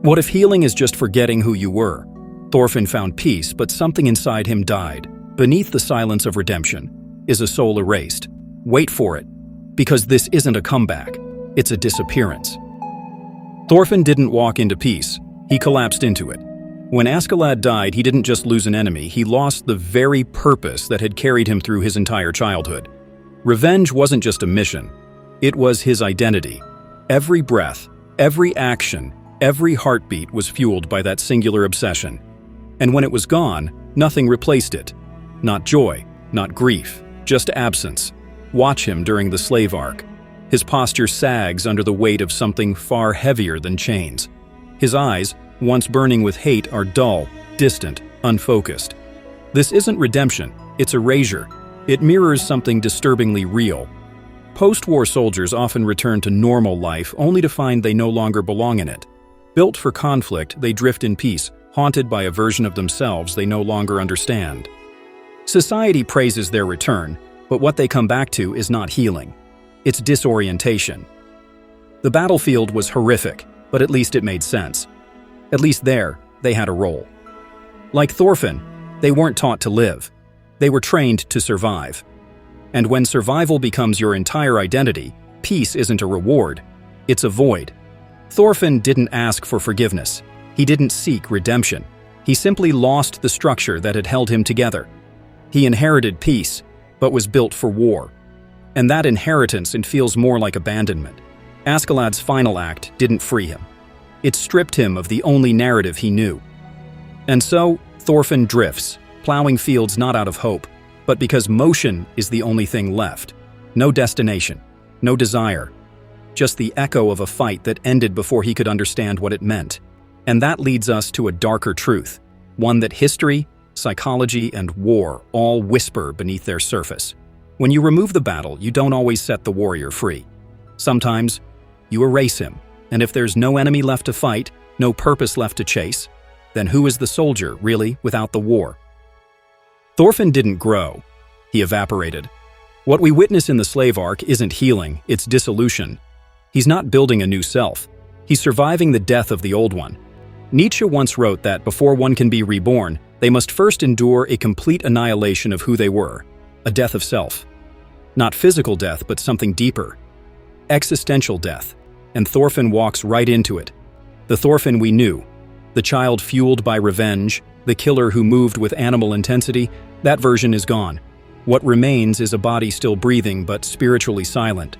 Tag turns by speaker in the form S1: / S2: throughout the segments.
S1: What if healing is just forgetting who you were? Thorfinn found peace, but something inside him died. Beneath the silence of redemption is a soul erased. Wait for it, because this isn't a comeback, it's a disappearance. Thorfinn didn't walk into peace, he collapsed into it. When Askeladd died, he didn't just lose an enemy, he lost the very purpose that had carried him through his entire childhood. Revenge wasn't just a mission, it was his identity. Every breath, every action, every heartbeat was fueled by that singular obsession. And when it was gone, nothing replaced it. Not joy, not grief, just absence. Watch him during the slave arc. His posture sags under the weight of something far heavier than chains. His eyes, once burning with hate, are dull, distant, unfocused. This isn't redemption, it's erasure. It mirrors something disturbingly real. Post-war soldiers often return to normal life only to find they no longer belong in it. Built for conflict, they drift in peace, haunted by a version of themselves they no longer understand. Society praises their return, but what they come back to is not healing. It's disorientation. The battlefield was horrific, but at least it made sense. At least there, they had a role. Like Thorfinn, they weren't taught to live. They were trained to survive. And when survival becomes your entire identity, peace isn't a reward, it's a void. Thorfinn didn't ask for forgiveness. He didn't seek redemption. He simply lost the structure that had held him together. He inherited peace, but was built for war. And that inheritance feels more like abandonment. Askeladd's final act didn't free him. It stripped him of the only narrative he knew. And so, Thorfinn drifts, plowing fields not out of hope, but because motion is the only thing left. No destination, no desire. Just the echo of a fight that ended before he could understand what it meant. And that leads us to a darker truth, one that history, psychology, and war all whisper beneath their surface. When you remove the battle, you don't always set the warrior free. Sometimes, you erase him, and if there's no enemy left to fight, no purpose left to chase, then who is the soldier, really, without the war? Thorfinn didn't grow, he evaporated. What we witness in the slave arc isn't healing, it's dissolution. He's not building a new self. He's surviving the death of the old one. Nietzsche once wrote that before one can be reborn, they must first endure a complete annihilation of who they were, a death of self. Not physical death, but something deeper. Existential death. And Thorfinn walks right into it. The Thorfinn we knew, the child fueled by revenge, the killer who moved with animal intensity, that version is gone. What remains is a body still breathing but spiritually silent.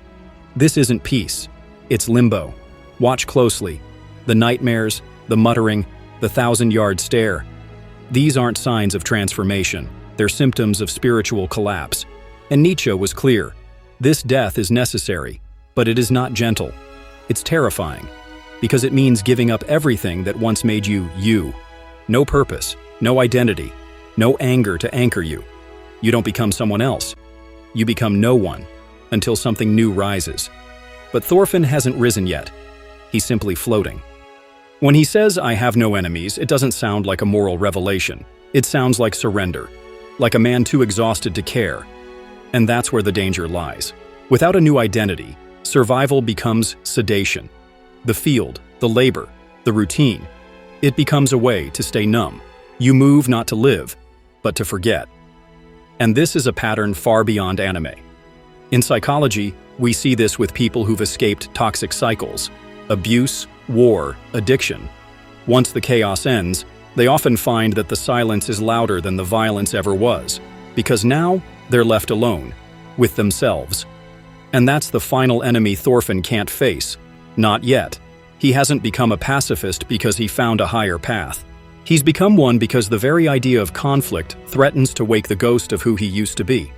S1: This isn't peace. It's limbo. Watch closely. The nightmares, the muttering, the 1,000-yard stare. These aren't signs of transformation. They're symptoms of spiritual collapse. And Nietzsche was clear. This death is necessary, but it is not gentle. It's terrifying, because it means giving up everything that once made you, you. No purpose, no identity, no anger to anchor you. You don't become someone else. You become no one, until something new rises. But Thorfinn hasn't risen yet. He's simply floating. When he says, "I have no enemies," it doesn't sound like a moral revelation. It sounds like surrender, like a man too exhausted to care. And that's where the danger lies. Without a new identity, survival becomes sedation. The field, the labor, the routine. It becomes a way to stay numb. You move not to live, but to forget. And this is a pattern far beyond anime. In psychology, we see this with people who've escaped toxic cycles, abuse, war, addiction. Once the chaos ends, they often find that the silence is louder than the violence ever was, because now they're left alone, with themselves. And that's the final enemy Thorfinn can't face. Not yet. He hasn't become a pacifist because he found a higher path. He's become one because the very idea of conflict threatens to wake the ghost of who he used to be.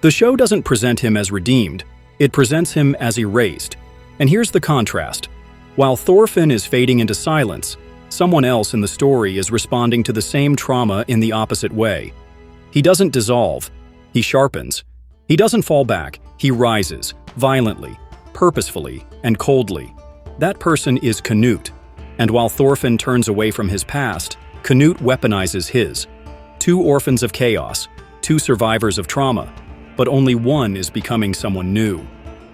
S1: The show doesn't present him as redeemed, it presents him as erased. And here's the contrast. While Thorfinn is fading into silence, someone else in the story is responding to the same trauma in the opposite way. He doesn't dissolve, he sharpens. He doesn't fall back, he rises, violently, purposefully, and coldly. That person is Canute. And while Thorfinn turns away from his past, Canute weaponizes his. Two orphans of chaos, two survivors of trauma, but only one is becoming someone new.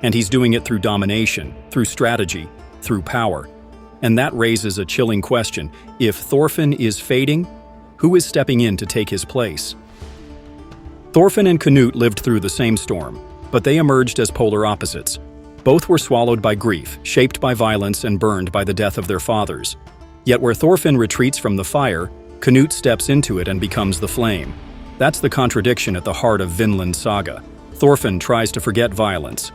S1: And he's doing it through domination, through strategy, through power. And that raises a chilling question. If Thorfinn is fading, who is stepping in to take his place? Thorfinn and Canute lived through the same storm, but they emerged as polar opposites. Both were swallowed by grief, shaped by violence, and burned by the death of their fathers. Yet where Thorfinn retreats from the fire, Canute steps into it and becomes the flame. That's the contradiction at the heart of Vinland Saga. Thorfinn tries to forget violence.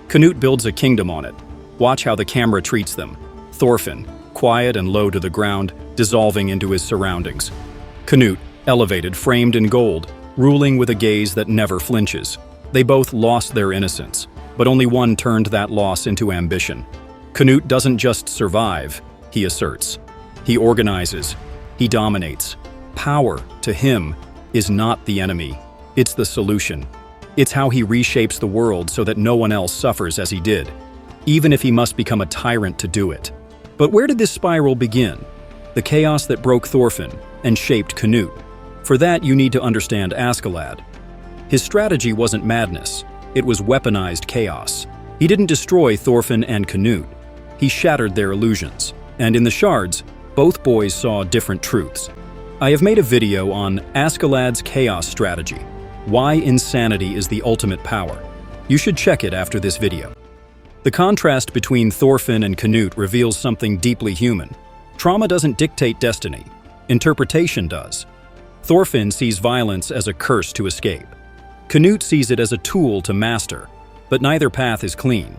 S1: Canute builds a kingdom on it. Watch how the camera treats them. Thorfinn, quiet and low to the ground, dissolving into his surroundings. Canute, elevated, framed in gold, ruling with a gaze that never flinches. They both lost their innocence, but only one turned that loss into ambition. Canute doesn't just survive, he asserts. He organizes. He dominates. Power, to him, is not the enemy. It's the solution. It's how he reshapes the world so that no one else suffers as he did, even if he must become a tyrant to do it. But where did this spiral begin? The chaos that broke Thorfinn and shaped Canute. For that, you need to understand Askeladd. His strategy wasn't madness. It was weaponized chaos. He didn't destroy Thorfinn and Canute. He shattered their illusions. And in the shards, both boys saw different truths. I have made a video on Askeladd's chaos strategy, why insanity is the ultimate power. You should check it after this video. The contrast between Thorfinn and Canute reveals something deeply human. Trauma doesn't dictate destiny. Interpretation does. Thorfinn sees violence as a curse to escape. Canute sees it as a tool to master, but neither path is clean.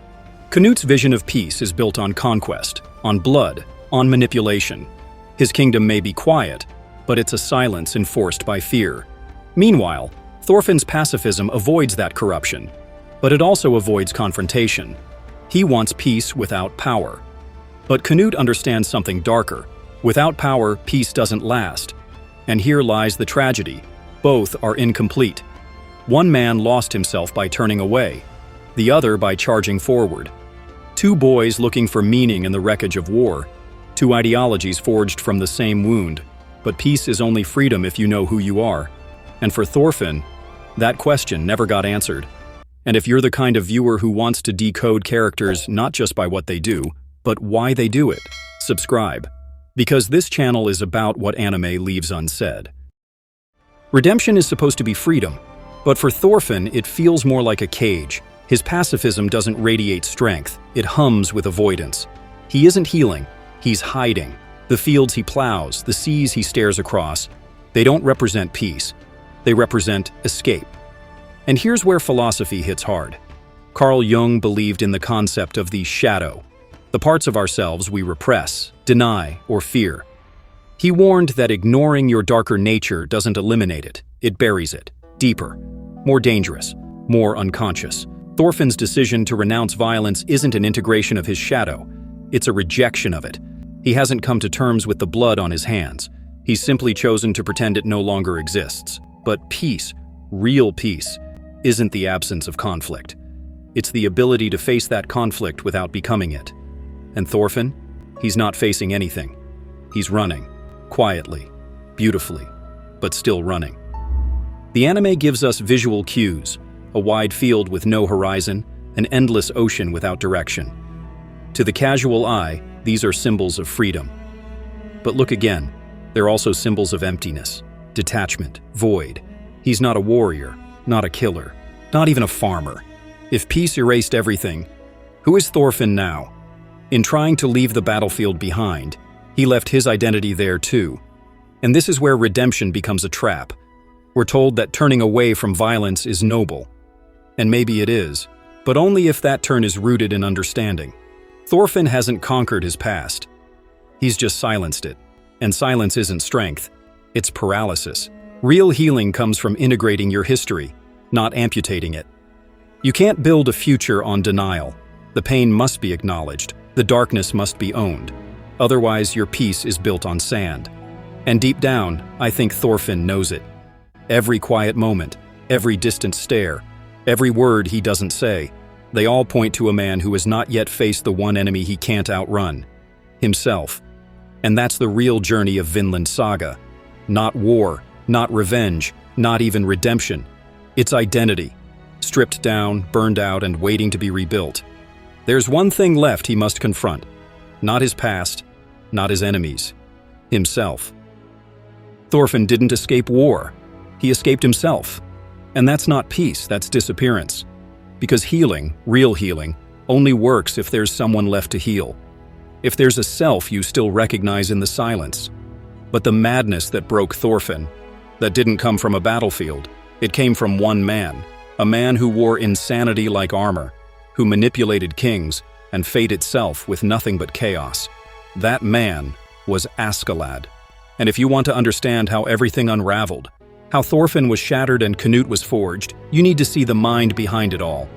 S1: Canute's vision of peace is built on conquest, on blood, on manipulation. His kingdom may be quiet, but it's a silence enforced by fear. Meanwhile, Thorfinn's pacifism avoids that corruption, but it also avoids confrontation. He wants peace without power. But Canute understands something darker. Without power, peace doesn't last. And here lies the tragedy. Both are incomplete. One man lost himself by turning away, the other by charging forward. Two boys looking for meaning in the wreckage of war. Two ideologies forged from the same wound. But peace is only freedom if you know who you are. And for Thorfinn, that question never got answered. And if you're the kind of viewer who wants to decode characters not just by what they do, but why they do it, subscribe. Because this channel is about what anime leaves unsaid. Redemption is supposed to be freedom, but for Thorfinn it feels more like a cage. His pacifism doesn't radiate strength, it hums with avoidance. He isn't healing, he's hiding. The fields he plows, the seas he stares across, they don't represent peace. They represent escape. And here's where philosophy hits hard. Carl Jung believed in the concept of the shadow, the parts of ourselves we repress, deny, or fear. He warned that ignoring your darker nature doesn't eliminate it, it buries it, deeper, more dangerous, more unconscious. Thorfinn's decision to renounce violence isn't an integration of his shadow, it's a rejection of it. He hasn't come to terms with the blood on his hands. He's simply chosen to pretend it no longer exists. But peace, real peace, isn't the absence of conflict. It's the ability to face that conflict without becoming it. And Thorfinn? He's not facing anything. He's running, quietly, beautifully, but still running. The anime gives us visual cues, a wide field with no horizon, an endless ocean without direction. To the casual eye, these are symbols of freedom. But look again, they're also symbols of emptiness, detachment, void. He's not a warrior, not a killer, not even a farmer. If peace erased everything, who is Thorfinn now? In trying to leave the battlefield behind, he left his identity there too. And this is where redemption becomes a trap. We're told that turning away from violence is noble. And maybe it is, but only if that turn is rooted in understanding. Thorfinn hasn't conquered his past. He's just silenced it. And silence isn't strength, it's paralysis. Real healing comes from integrating your history, not amputating it. You can't build a future on denial. The pain must be acknowledged, the darkness must be owned. Otherwise, your peace is built on sand. And deep down, I think Thorfinn knows it. Every quiet moment, every distant stare, every word he doesn't say, they all point to a man who has not yet faced the one enemy he can't outrun, himself. And that's the real journey of Vinland Saga. Not war, not revenge, not even redemption. It's identity, stripped down, burned out, and waiting to be rebuilt. There's one thing left he must confront. Not his past, not his enemies, himself. Thorfinn didn't escape war. He escaped himself. And that's not peace, that's disappearance. Because healing, real healing, only works if there's someone left to heal. If there's a self you still recognize in the silence. But the madness that broke Thorfinn, that didn't come from a battlefield. It came from one man, a man who wore insanity like armor, who manipulated kings and fate itself with nothing but chaos. That man was Askeladd. And if you want to understand how everything unraveled, how Thorfinn was shattered and Canute was forged, you need to see the mind behind it all.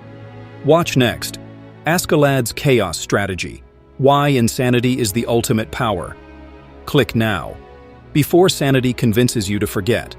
S1: Watch next. Askeladd's chaos strategy. Why insanity is the ultimate power. Click now, before sanity convinces you to forget.